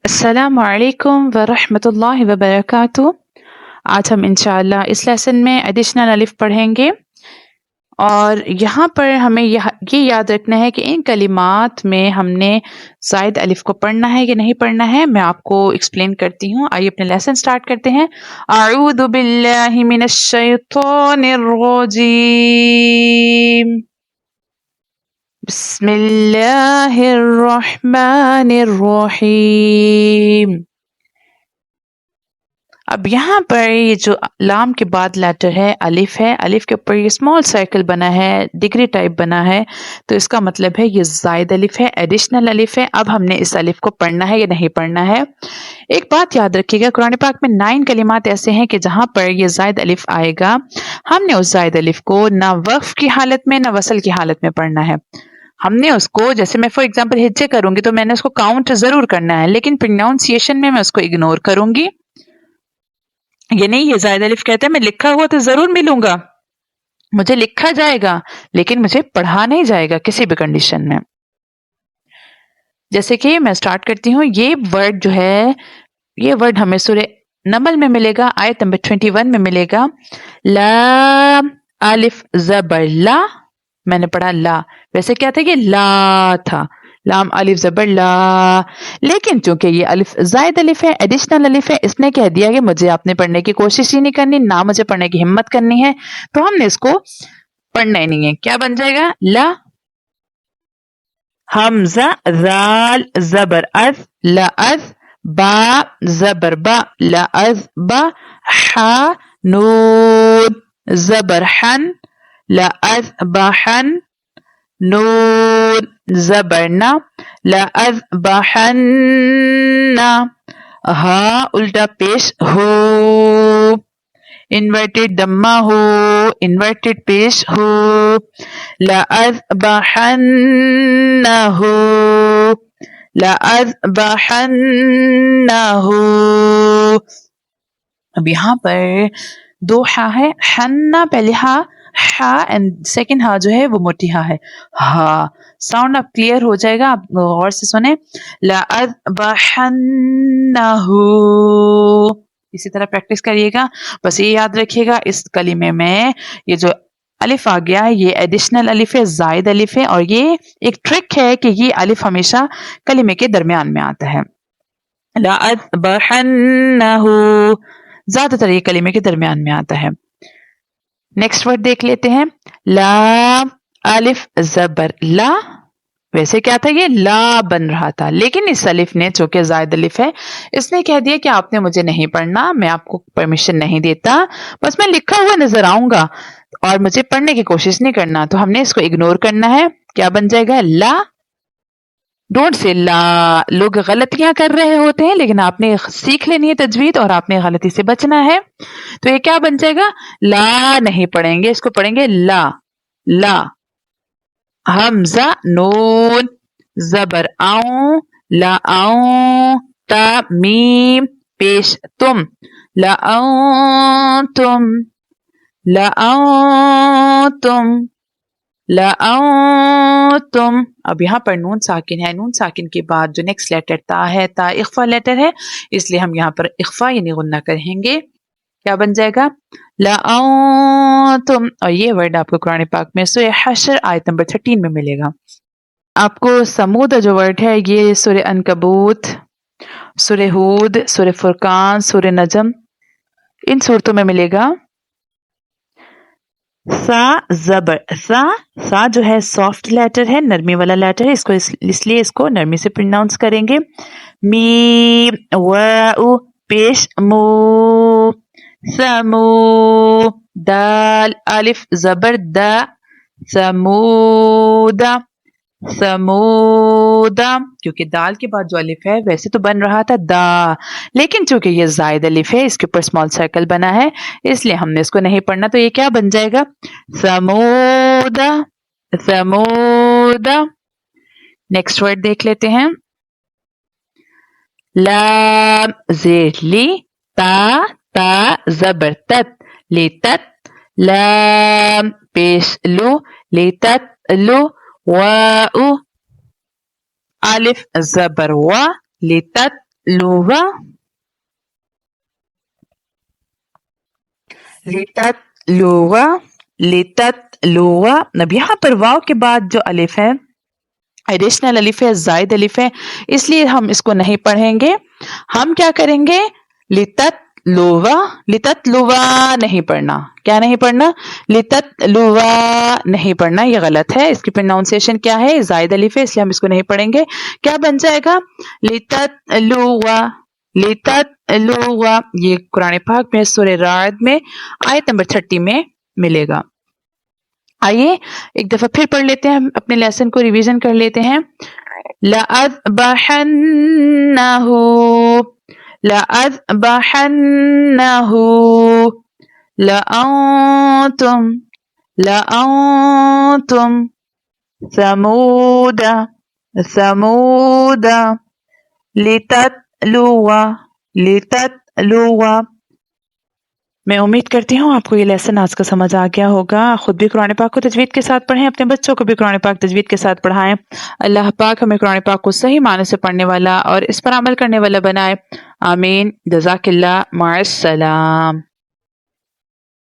अस्सलामु अलैकुम व रहमतुल्लाहि व बरकातुहू। आज हम इंशाअल्लाह इस लेसन में एडिशनल अलिफ पढ़ेंगे और यहाँ पर हमें ये याद रखना है कि इन कलिमात में हमने ज़ायद अलिफ को पढ़ना है कि नहीं पढ़ना है। मैं आपको एक्सप्लेन करती हूँ। आइए अपने लेसन स्टार्ट करते हैं। अऊज़ु बिल्लाहि मिनश शैतानिर रजीम। बिस्मिल्लाहिर्रहमानिर्रहीम। अब यहाँ पर ये जो लाम के बाद लेटर है अलिफ है, अलिफ के ऊपर ये स्मॉल सर्कल बना है, डिग्री टाइप बना है, तो इसका मतलब है ये ज़ायद अलिफ है, एडिशनल अलिफ है। अब हमने इस अलिफ को पढ़ना है या नहीं पढ़ना है। एक बात याद रखिएगा, कुरान पाक में 9 कलिमात ऐसे हैं कि जहाँ पर ये ज़ायद अलिफ आएगा, हमने उस ज़ायद अलिफ को ना वक्फ की हालत में ना वसल की हालत में पढ़ना है। हमने उसको, जैसे मैं फॉर एग्जांपल हिज्जे करूंगी तो मैंने उसको काउंट जरूर करना है, लेकिन प्रोनाउंसिएशन में मैं उसको इग्नोर करूंगी। ये नहीं, ये ज़ायद अलिफ कहते हैं मैं लिखा हुआ तो जरूर मिलूंगा, मुझे लिखा जाएगा लेकिन मुझे पढ़ा नहीं जाएगा किसी भी कंडीशन में। जैसे कि मैं स्टार्ट करती हूँ। ये वर्ड जो है, ये वर्ड हमें सूरह नमल में मिलेगा, आयत नंबर 21 में मिलेगा। ला अलिफ ज़बर ला, मैंने पढ़ा ला, वैसे क्या था कि ला था, लाम अलिफ ज़बर ला, लेकिन चूंकि ये अलिफ ज़ायद अलिफ है, एडिशनल अलिफ है, इसने कह दिया कि मुझे आपने पढ़ने की कोशिश ही नहीं करनी, ना मुझे पढ़ने की हिम्मत करनी है, तो हमने इसको पढ़ना ही नहीं है। क्या बन जाएगा? ला, हमजा जाल ज़बर अज़ ला अज़, बा ज़बर बा ला अज़ बा, हा नून ज़बर हन ला अज़ बहन, नून ज़बर ना ला अज़ बहन्ना, हा उल्टा पेश हो, इन्वर्टेड दम्मा हो, इन्वर्टेड पेश हो, ला अज़ बहन्ना हो, ला अज़ बहन्ना हो। अब यहाँ पर 2 हा है, हन्ना पहले हा एंड सेकंड हा जो है वो मोटी हा है। हा साउंड अब क्लियर हो जाएगा, आप गौर से सुने। ला अज़बहन्नहु, इसी तरह प्रैक्टिस करिएगा। बस ये याद रखिएगा, इस कलीमे में ये जो अलिफ आ गया है ये एडिशनल अलिफ है, ज़ायद अलिफ है, और ये एक ट्रिक है कि ये अलिफ हमेशा कलीमे के दरमियान में आता है। ला अज़बहन्नहु ज्यादातर ये कलीमे के दरमियान में आता है। नेक्स्ट वर्ड देख लेते हैं। ला अलिफ ज़बर ला, वैसे क्या था, ये ला बन रहा था, लेकिन इस अलिफ ने, चूंकि ज़ायद अलिफ है, इसने कह दिया कि आपने मुझे नहीं पढ़ना, मैं आपको परमिशन नहीं देता, बस मैं लिखा हुआ नजर आऊंगा और मुझे पढ़ने की कोशिश नहीं करना, तो हमने इसको इग्नोर करना है। क्या बन जाएगा? ला। डोंट से ला, लोग गलतियां कर रहे होते हैं, लेकिन आपने सीख लेनी है तजवीद और आपने गलती से बचना है। तो ये क्या बन जाएगा? ला नहीं पढ़ेंगे, इसको पढ़ेंगे ला। ला, हमजा नून ज़बर आऊं ला आऊं, ता मीम पेश तुम, ला आऊं तुम, ला आऊं तुम, ला तुम। अब यहाँ पर नून साकिन है, नून साकिन के बाद जो नेक्स्ट लेटर ता है, ता इख्फा लेटर है, इसलिए हम यहाँ पर इख्फा यानी गुन्ना करेंगे। क्या बन जाएगा? ला तुम। और ये वर्ड आपको कुरान पाक में सूरह हशर आयत नंबर 13 में मिलेगा। आपको समूद जो वर्ड है ये सूरह अनकबूत, सूरह हूद, सूरह फुरकान, सूरह नजम, इन सूरतों में मिलेगा। सा ज़बर सा, सा जो है सॉफ्ट लेटर है, नरमी वाला लेटर है, इसको इसलिए इसको नरमी से प्रोनाउंस करेंगे। मीम वाउ पेश मू, समू, दाल अलिफ ज़बर दा, समूदा, समूदा, क्योंकि दाल के बाद जो अलिफ है वैसे तो बन रहा था दा, लेकिन चूंकि ये ज़ायद अलिफ है, इसके ऊपर स्मॉल सर्कल बना है, इसलिए हमने इसको नहीं पढ़ना। तो ये क्या बन जाएगा? समूदा, समूदा। नेक्स्ट वर्ड देख लेते हैं। लाम जेर ली, ता ता ज़बर तत, ले तत, लाम पेश लू, ले तत लू, वाउ अलिफ ज़बर वा, ले तत लिततलुवा, लिततलुवा, लिततलुवा। अब यहाँ पर वाव के बाद जो अलिफ है एडिशनल अलिफ है, जायद अलिफ है, इसलिए हम इसको नहीं पढ़ेंगे। हम क्या करेंगे, लिततलुवा, लिततलुवा नहीं पढ़ना। क्या नहीं पढ़ना, लिततलुवा नहीं पढ़ना, ये गलत है। इसकी प्रोनाउंसिएशन क्या है, जायद अलिफ है, इसलिए हम इसको नहीं पढ़ेंगे। क्या बन जाएगा, लिततलुवा, लिततलुवा। ये कुरान पाक में सूरह राद में आयत नंबर 30 में मिलेगा। आइए एक दफा फिर पढ़ लेते हैं, अपने लेसन को रिवीजन कर लेते हैं। लअज़बहन्नहु, लअज़बहन्नहु, लअंतुम, लअंतुम, समूदा, समूदा, लिततलुवा, लिततलुवा। मैं उम्मीद करती हूँ आपको ये लेसन आज का समझ आ गया होगा। खुद भी कुरान पाक को तजवीद के साथ पढ़ें, अपने बच्चों को भी कुरान पाक तजवीद के साथ पढ़ाएं। अल्लाह पाक हमें कुरान पाक को सही माने से पढ़ने वाला और इस पर अमल करने वाला बनाए। आमीन। जज़ाकिल्लाह, माअस्सलाम।